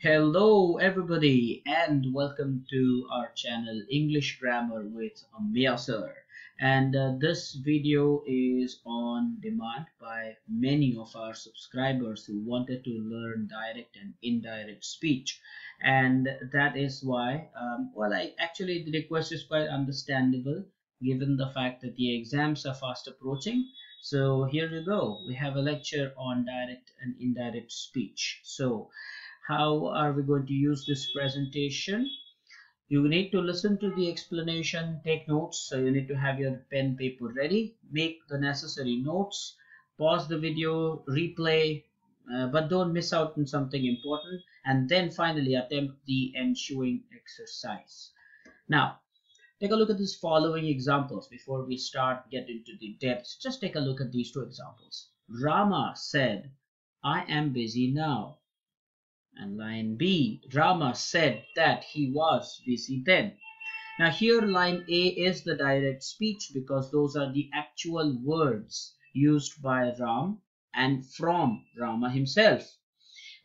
Hello everybody and welcome to our channel English Grammar with Mia Sir. And this video is on demand by many of our subscribers who wanted to learn direct and indirect speech. And that is why, the request is quite understandable given the fact that the exams are fast approaching. So here we go. We have a lecture on direct and indirect speech. So how are we going to use this presentation? You need to listen to the explanation, take notes. So you need to have your pen paper ready, make the necessary notes, pause the video, replay, but don't miss out on something important, and then finally attempt the ensuing exercise. Now take a look at these following examples before we start get into the depths. Just take a look at these two examples. Rama said, "I am busy now." And line B, Rama said that he was busy then. Now here line A is the direct speech because those are the actual words used by Ram and from Rama himself.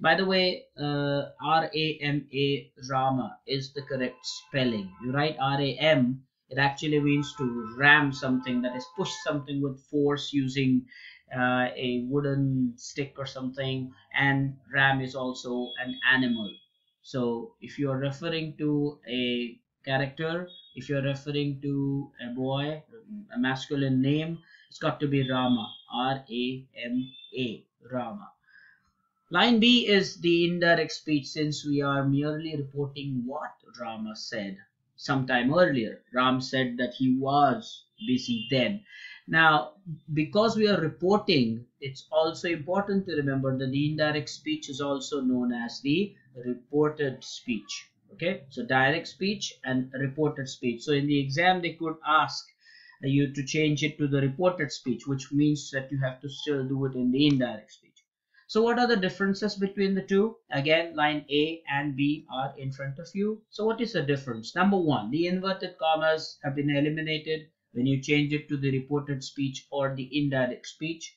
By the way, R-A-M-A, Rama is the correct spelling. You write R-A-M, it actually means to ram something, that is push something with force using a wooden stick or something, and ram is also an animal. So if you are referring to a character, if you're referring to a boy, a masculine name, it's got to be Rama, R-A-M-A, Rama. Line B is the indirect speech since we are merely reporting what Rama said sometime earlier. Ram said that he was busy then. Now, because we are reporting, it's also important to remember that the indirect speech is also known as the reported speech. Okay, so direct speech and reported speech. So in the exam, they could ask you to change it to the reported speech, which means that you have to still do it in the indirect speech. So what are the differences between the two? Again, line A and B are in front of you. So what is the difference? Number one, the inverted commas have been eliminated when you change it to the reported speech or the indirect speech.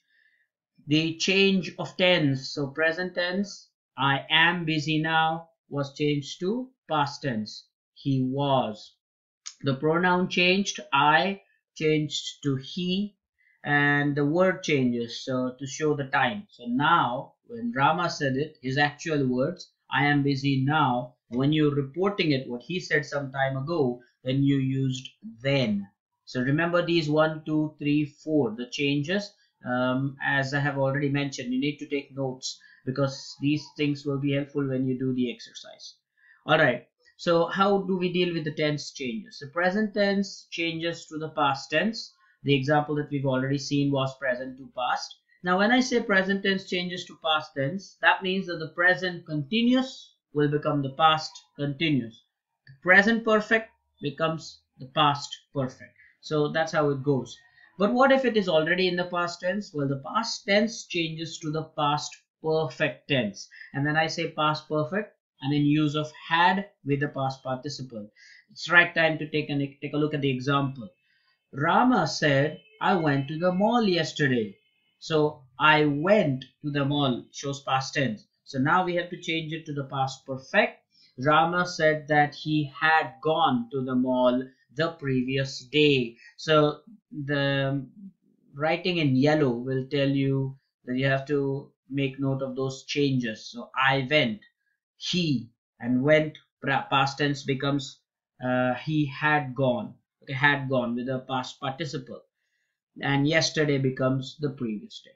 The change of tense, so present tense, I am busy now, was changed to past tense, he was. The pronoun changed, I changed to he, and the word changes so to show the time. So now when Rama said it, his actual words, I am busy now, when you're reporting it what he said some time ago, then you used then. So remember these 1, 2, 3, 4, the changes. As I have already mentioned, you need to take notes because these things will be helpful when you do the exercise. All right, so how do we deal with the tense changes? The present tense changes to the past tense. The example that we've already seen was present to past. Now when I say present tense changes to past tense, that means that the present continuous will become the past continuous. The present perfect becomes the past perfect. So that's how it goes. But what if it is already in the past tense? Well, the past tense changes to the past perfect tense. And then I say past perfect and in use of had with the past participle. It's right time to take a look at the example. Rama said, I went to the mall yesterday. So I went to the mall shows past tense. So now we have to change it to the past perfect. Rama said that he had gone to the mall the previous day. So the writing in yellow will tell you that you have to make note of those changes. So I went, he, and went past tense becomes he had gone. Okay, had gone with a past participle, and yesterday becomes the previous day.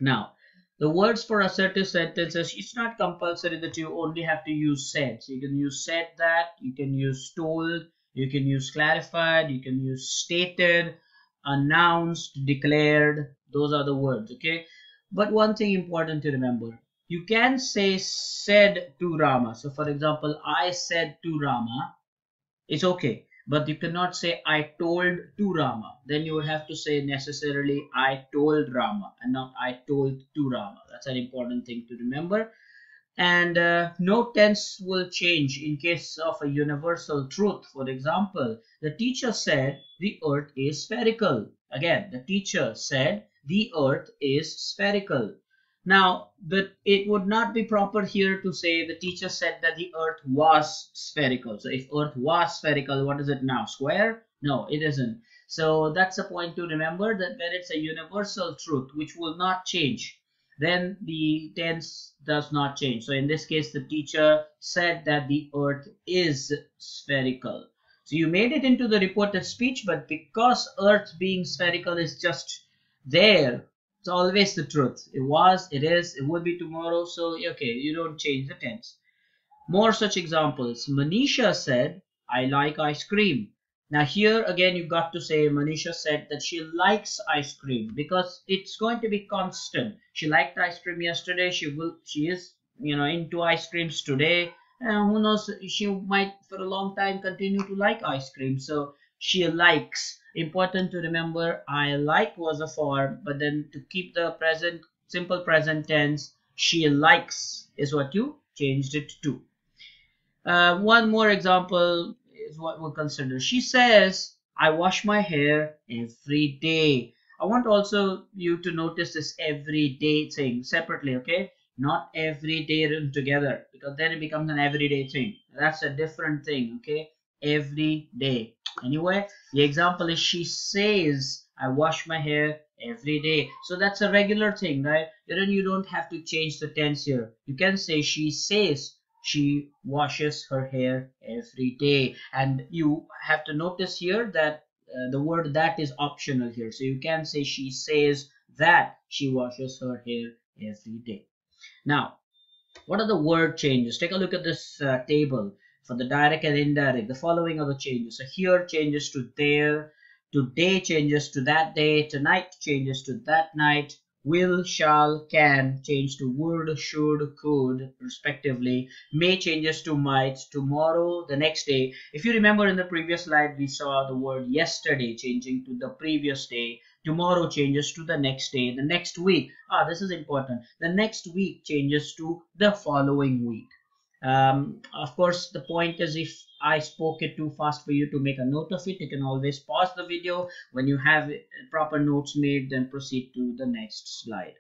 Now the words for assertive sentences, it's not compulsory that you only have to use said. So you can use said that, you can use told, you can use clarified, you can use stated, announced, declared. Those are the words. Okay, but one thing important to remember, you can say said to Rama. So for example, I said to Rama, it's okay, but you cannot say I told to Rama. Then you would have to say necessarily I told Rama and not I told to Rama. That's an important thing to remember. And no tense will change in case of a universal truth. For example, the teacher said the earth is spherical. Again, the teacher said the earth is spherical. Now, it would not be proper here to say the teacher said that the earth was spherical. So if earth was spherical, what is it now? Square? No, it isn't. So that's a point to remember, that when it's a universal truth which will not change, then the tense does not change. So in this case, the teacher said that the earth is spherical. So you made it into the reported speech, but because earth being spherical is just there, it's always the truth. It was, it is, it would be tomorrow. So okay, you don't change the tense. More such examples. Manisha said, I like ice cream. Now here again you've got to say Manisha said that she likes ice cream, because it's going to be constant. She liked ice cream yesterday. She is into ice creams today. Who knows, she might for a long time continue to like ice cream. So she likes. Important to remember, I like was a form, but then to keep the present, simple present tense, she likes is what you changed it to. One more example is what we'll consider. She says, I wash my hair every day. I want also you to notice this everyday thing separately, okay? Not every day together, because then it becomes an everyday thing. That's a different thing, okay? Every day. Anyway, the example is she says, I wash my hair every day. So that's a regular thing, right? Then you don't have to change the tense here. You can say she says she washes her hair every day. And you have to notice here that the word that is optional here. So you can say she says that she washes her hair every day. Now, what are the word changes? Take a look at this table for the direct and indirect. The following are the changes. So here changes to there, today changes to that day, tonight changes to that night, will, shall, can change to would, should, could, respectively. May changes to might, tomorrow, the next day. If you remember in the previous slide, we saw the word yesterday changing to the previous day. Tomorrow changes to the next day. The next week, this is important. The next week changes to the following week. Of course, the point is, if I spoke it too fast for you to make a note of it, you can always pause the video. When you have proper notes made, then proceed to the next slide.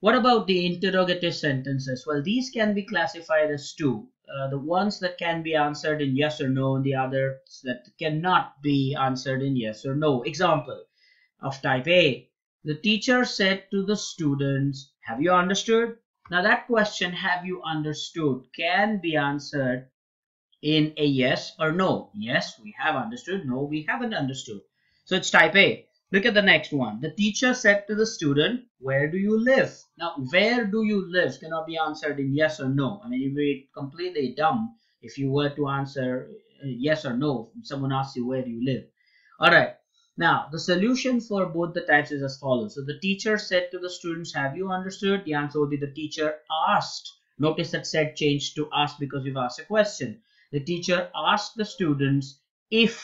What about the interrogative sentences? Well, these can be classified as two. The ones that can be answered in yes or no, and the others that cannot be answered in yes or no. Example of type A. The teacher said to the students, have you understood? Now that question, have you understood, can be answered in a yes or no. Yes, we have understood. No, we haven't understood. So it's type A. Look at the next one. The teacher said to the student, where do you live? Now, where do you live cannot be answered in yes or no. I mean, it would be completely dumb if you were to answer yes or no. Someone asks you, where do you live? All right. Now, the solution for both the types is as follows. So the teacher said to the students, have you understood? The answer would be the teacher asked. Notice that said changed to asked because you've asked a question. The teacher asked the students if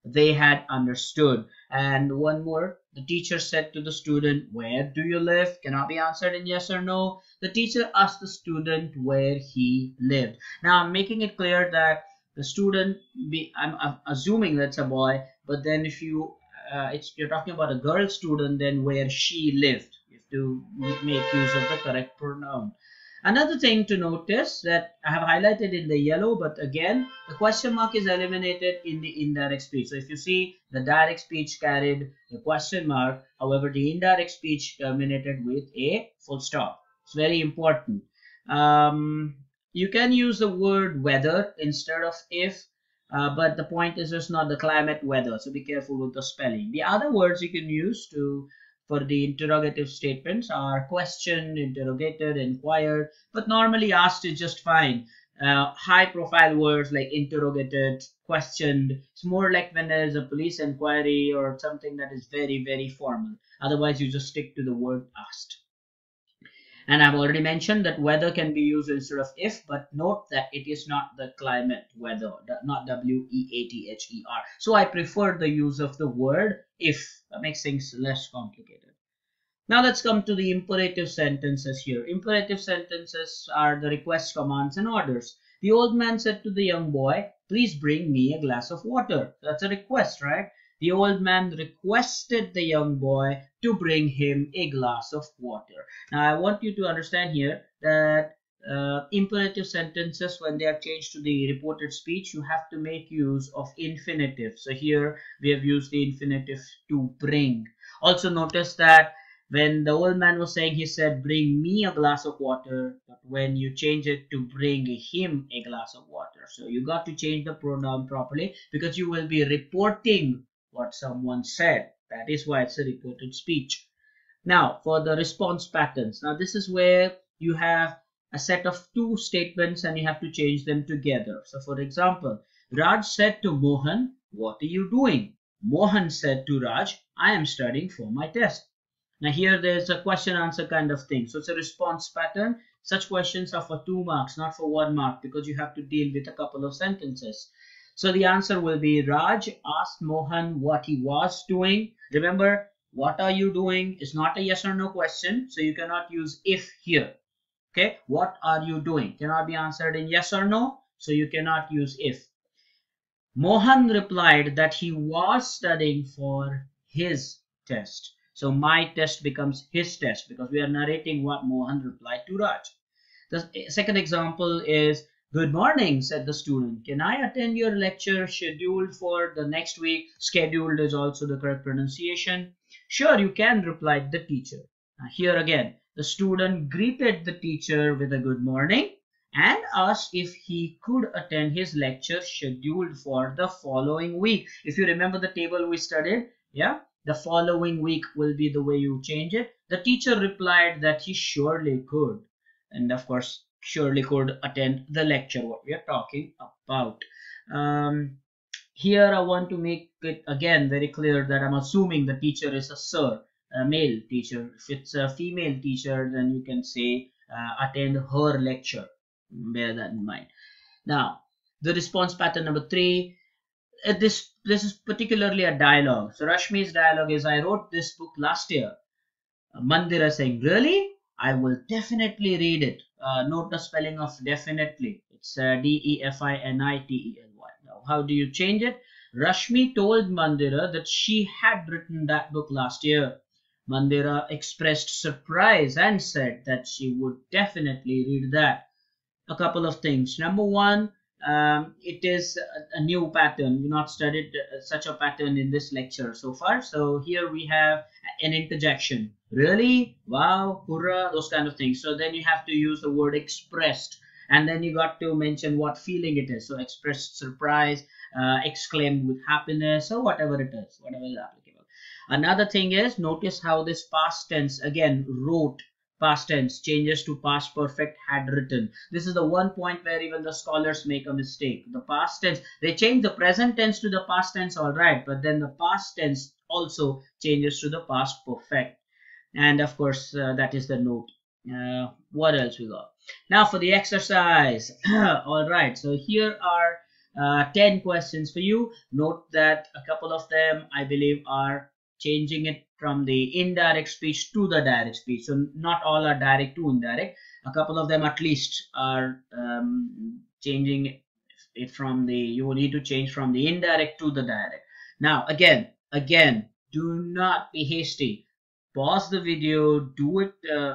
they had understood. And one more, the teacher said to the student, where do you live? Cannot be answered in yes or no. The teacher asked the student where he lived. Now I'm making it clear that the student, I'm assuming that's a boy, but then if you're talking about a girl student, then where she lived. You have to make use of the correct pronoun. Another thing to notice that I have highlighted in the yellow, but again, the question mark is eliminated in the indirect speech. So if you see, the direct speech carried the question mark, however, the indirect speech terminated with a full stop. It's very important. You can use the word weather instead of if, but the point is just not the climate weather. So be careful with the spelling. The other words you can use for the interrogative statements are questioned, interrogated, inquired, but normally asked is just fine. High profile words like interrogated, questioned, it's more like when there is a police inquiry or something that is very, very formal. Otherwise, you just stick to the word asked. And I've already mentioned that weather can be used instead of if, but note that it is not the climate weather, not W-E-A-T-H-E-R. So I prefer the use of the word if. That makes things less complicated. Now let's come to the imperative sentences here. Imperative sentences are the requests, commands, and orders. The old man said to the young boy, please bring me a glass of water. That's a request, right? The old man requested the young boy to bring him a glass of water. Now I want you to understand here that imperative sentences, when they are changed to the reported speech, you have to make use of infinitive. So here we have used the infinitive to bring. Also notice that when the old man was saying, he said, bring me a glass of water, but when you change it to bring him a glass of water. So you got to change the pronoun properly, because you will be reporting what someone said. That is why it's a reported speech. Now for the response patterns. Now this is where you have a set of two statements and you have to change them together. So for example, Raj said to Mohan, what are you doing? Mohan said to Raj, I am studying for my test. Now here there's a question answer kind of thing. So it's a response pattern. Such questions are for 2 marks, not for 1 mark, because you have to deal with a couple of sentences. So the answer will be Raj asked Mohan what he was doing. Remember, what are you doing is not a yes or no question. So you cannot use if here. Okay, what are you doing cannot be answered in yes or no. So you cannot use if. Mohan replied that he was studying for his test. So my test becomes his test, because we are narrating what Mohan replied to Raj. The second example is, good morning, said the student. Can I attend your lecture scheduled for the next week? Scheduled is also the correct pronunciation. Sure, you can, replied the teacher. Now here again, the student greeted the teacher with a good morning and asked if he could attend his lecture scheduled for the following week. If you remember the table we studied, yeah, the following week will be the way you change it. The teacher replied that he surely could. And of course, surely could attend the lecture, what we are talking about. Here I want to make it again very clear that I'm assuming the teacher is a sir, a male teacher. If it's a female teacher, then you can say attend her lecture. Bear that in mind. Now, the response pattern number 3. This is particularly a dialogue. So Rashmi's dialogue is, I wrote this book last year. Mandira saying, really? I will definitely read it. Note the spelling of definitely. It's D-E-F-I-N-I-T-E-L-Y. Now, how do you change it? Rashmi told Mandira that she had written that book last year. Mandira expressed surprise and said that she would definitely read that. A couple of things. Number one, it is a new pattern. We've not studied such a pattern in this lecture so far. So here we have an interjection. Really? Wow, hurrah, those kind of things. So then you have to use the word expressed. And then you got to mention what feeling it is. So expressed surprise, exclaimed with happiness, or whatever it is, whatever is applicable. Another thing is, notice how this past tense, again, wrote, past tense changes to past perfect, had written. This is the one point where even the scholars make a mistake. The past tense, they change the present tense to the past tense, all right, but then the past tense also changes to the past perfect. And of course, that is the note. What else we got? Now for the exercise. All right, so here are 10 questions for you. Note that a couple of them, I believe, are changing it from the indirect speech to the direct speech. So not all are direct to indirect. A couple of them at least are changing it from the, you will need to change from the indirect to the direct. Now again, do not be hasty. Pause the video, do it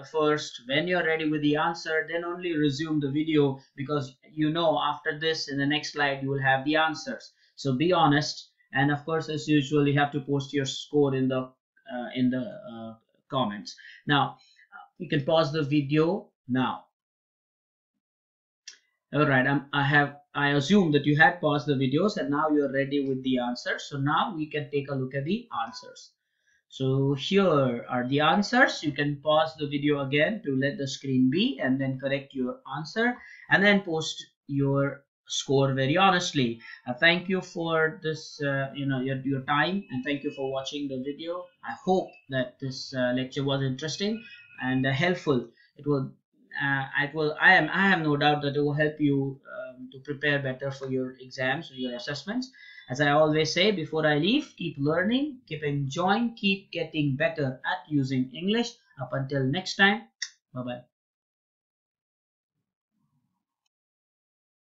first. When you're ready with the answer, then only resume the video, because you know after this, in the next slide, you will have the answers. So be honest. And of course, as usual, you have to post your score in the comments. Now, you can pause the video now. All right, I assume that you had paused the videos and now you're ready with the answers. So now we can take a look at the answers. So here are the answers. You can pause the video again to let the screen be and then correct your answer and then post your score very honestly. Thank you for this your time, and thank you for watching the video. I hope that this lecture was interesting and helpful. I have no doubt that it will help you to prepare better for your exams or your assessments. As I always say before I leave, keep learning, keep enjoying, keep getting better at using English. Up until next time, bye bye.